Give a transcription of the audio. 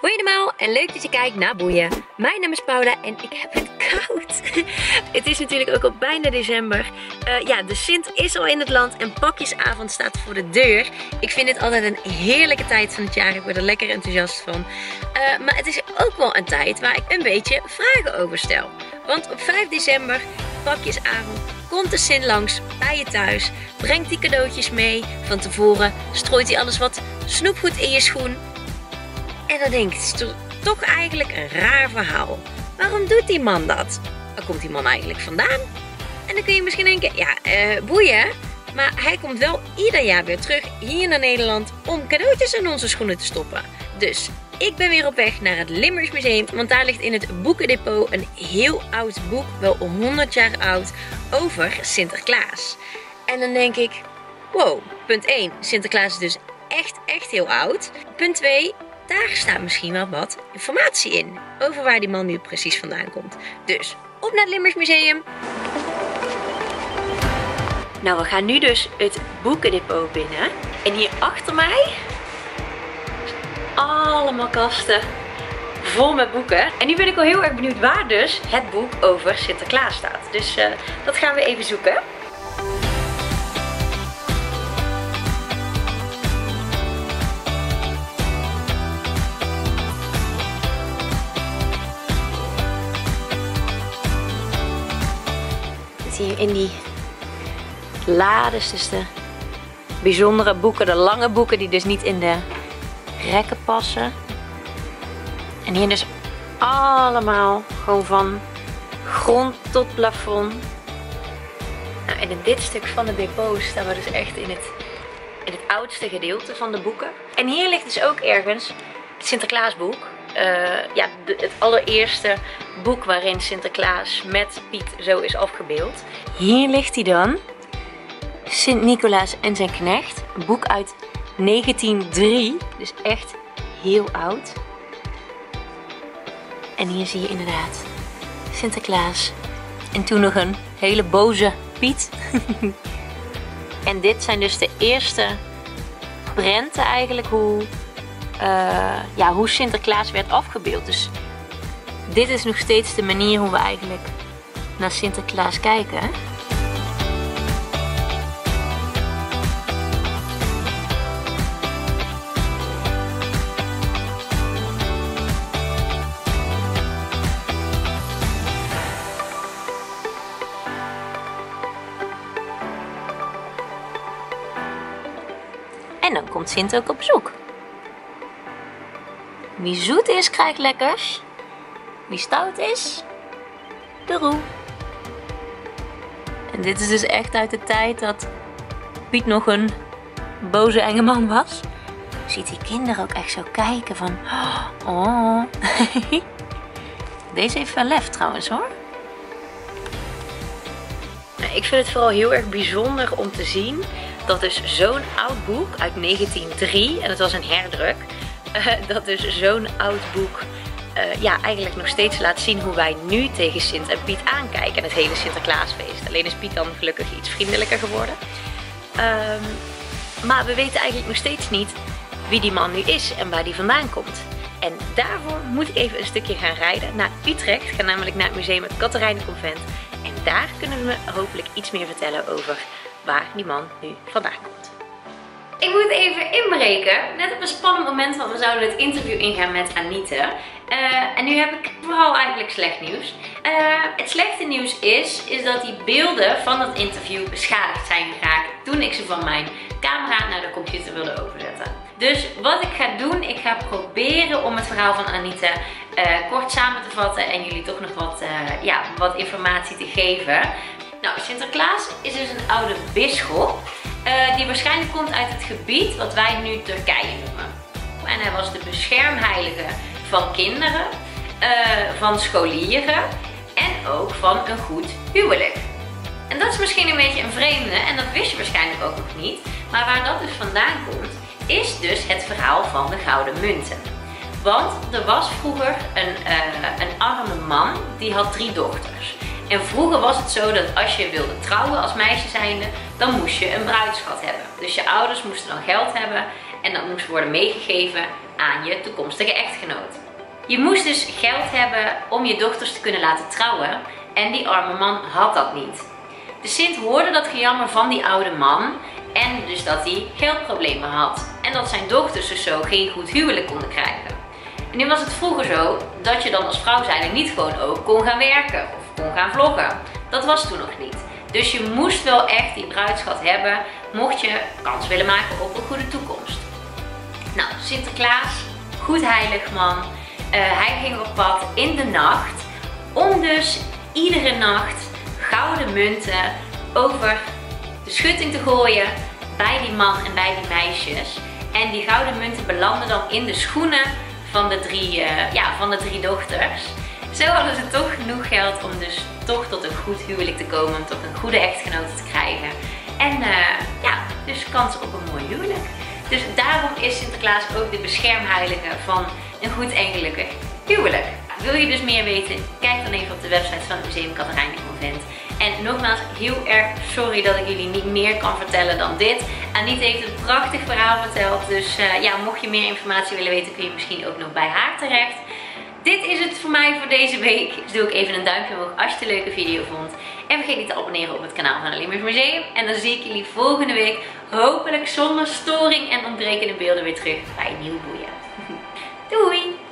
Hoi allemaal en leuk dat je kijkt naar Boeien. Mijn naam is Paula en ik heb het koud. Het is natuurlijk ook al bijna december. De Sint is al in het land en pakjesavond staat voor de deur. Ik vind het altijd een heerlijke tijd van het jaar. Ik word er lekker enthousiast van. Maar het is ook wel een tijd waar ik een beetje vragen over stel. Want op 5 december, pakjesavond, komt de Sint langs bij je thuis. Brengt die cadeautjes mee. Van tevoren strooit hij alles wat snoepgoed in je schoen. En dan denk ik, het is toch eigenlijk een raar verhaal. Waarom doet die man dat? Waar komt die man eigenlijk vandaan? En dan kun je misschien denken, boeien. Maar hij komt wel ieder jaar weer terug hier naar Nederland om cadeautjes in onze schoenen te stoppen. Dus ik ben weer op weg naar het Limburgs Museum. Want daar ligt in het boekendepot een heel oud boek, wel 100 jaar oud, over Sinterklaas. En dan denk ik, wow, punt 1, Sinterklaas is dus echt heel oud. Punt 2, daar staat misschien wel wat informatie in over waar die man nu precies vandaan komt. Dus op naar het Limburgs Museum. Nou, we gaan nu dus het boekendepot binnen. En hier achter mij allemaal kasten vol met boeken. En nu ben ik wel heel erg benieuwd waar dus het boek over Sinterklaas staat. Dus dat gaan we even zoeken. Hier in die lades, dus de bijzondere boeken, de lange boeken die dus niet in de rekken passen. En hier dus allemaal gewoon van grond tot plafond. Nou, en in dit stuk van het depot staan we dus echt in het oudste gedeelte van de boeken. En hier ligt dus ook ergens het Sinterklaasboek. Het allereerste boek waarin Sinterklaas met Piet zo is afgebeeld. Hier ligt hij dan. Sint-Nicolaas en zijn knecht. Een boek uit 1903. Dus echt heel oud. En hier zie je inderdaad Sinterklaas. En toen nog een hele boze Piet. En dit zijn dus de eerste prenten eigenlijk hoe Sinterklaas werd afgebeeld. Dus dit is nog steeds de manier hoe we eigenlijk naar Sinterklaas kijken. En dan komt Sint ook op bezoek. Wie zoet is, krijgt lekkers. Wie stout is, de roe. En dit is dus echt uit de tijd dat Piet nog een boze enge man was. Je ziet die kinderen ook echt zo kijken van, oh. Deze heeft wel lef trouwens hoor. Ik vind het vooral heel erg bijzonder om te zien dat dus zo'n oud boek uit 1903, en het was een herdruk, dat dus zo'n oud boek eigenlijk nog steeds laat zien hoe wij nu tegen Sint en Piet aankijken. En het hele Sinterklaasfeest. Alleen is Piet dan gelukkig iets vriendelijker geworden. Maar we weten eigenlijk nog steeds niet wie die man nu is en waar die vandaan komt. En daarvoor moet ik even een stukje gaan rijden naar Utrecht. Ik ga namelijk naar het museum het Catharijnenconvent. En daar kunnen we me hopelijk iets meer vertellen over waar die man nu vandaan komt. Ik moet even inbreken. Net op een spannend moment, want we zouden het interview ingaan met Anita. En nu heb ik vooral eigenlijk slecht nieuws. Het slechte nieuws is dat die beelden van dat interview beschadigd zijn geraakt toen ik ze van mijn camera naar de computer wilde overzetten. Dus wat ik ga doen, ik ga proberen om het verhaal van Anita kort samen te vatten en jullie toch nog wat informatie te geven. Nou, Sinterklaas is dus een oude bisschop die waarschijnlijk komt uit het gebied wat wij nu Turkije noemen. En hij was de beschermheilige van kinderen, van scholieren en ook van een goed huwelijk. En dat is misschien een beetje een vreemde en dat wist je waarschijnlijk ook nog niet. Maar waar dat dus vandaan komt, is dus het verhaal van de gouden munten. Want er was vroeger een arme man die had 3 dochters. En vroeger was het zo dat als je wilde trouwen als meisje zijnde, dan moest je een bruidsschat hebben. Dus je ouders moesten dan geld hebben en dat moest worden meegegeven aan je toekomstige echtgenoot. Je moest dus geld hebben om je dochters te kunnen laten trouwen en die arme man had dat niet. De Sint hoorde dat gejammer van die oude man en dus dat hij geldproblemen had. En dat zijn dochters dus zo geen goed huwelijk konden krijgen. En nu was het vroeger zo dat je dan als vrouw zijnde niet gewoon ook kon gaan werken of kon gaan vloggen. Dat was toen nog niet. Dus je moest wel echt die bruidsschat hebben mocht je kans willen maken op een goede toekomst. Nou, Sinterklaas, goed heilig man. Hij ging op pad in de nacht om dus iedere nacht gouden munten over de schutting te gooien bij die man en bij die meisjes. En die gouden munten belanden dan in de schoenen van de drie dochters. Zo hadden ze toch genoeg geld om dus toch tot een goed huwelijk te komen, om tot een goede echtgenoot te krijgen. En dus kans op een mooi huwelijk. Dus daarom is Sinterklaas ook de beschermheilige van een goed en gelukkig huwelijk. Wil je dus meer weten? Kijk dan even op de website van het Museum Catharijne Convent. En nogmaals, heel erg sorry dat ik jullie niet meer kan vertellen dan dit. Aniet heeft een prachtig verhaal verteld. Dus mocht je meer informatie willen weten, kun je misschien ook nog bij haar terecht. Dit is het voor mij voor deze week. Dus doe ik even een duimpje omhoog als je het een leuke video vond. En vergeet niet te abonneren op het kanaal van het Limburg Museum. En dan zie ik jullie volgende week hopelijk zonder storing en ontbrekende beelden weer terug bij een nieuw boeien. Doei!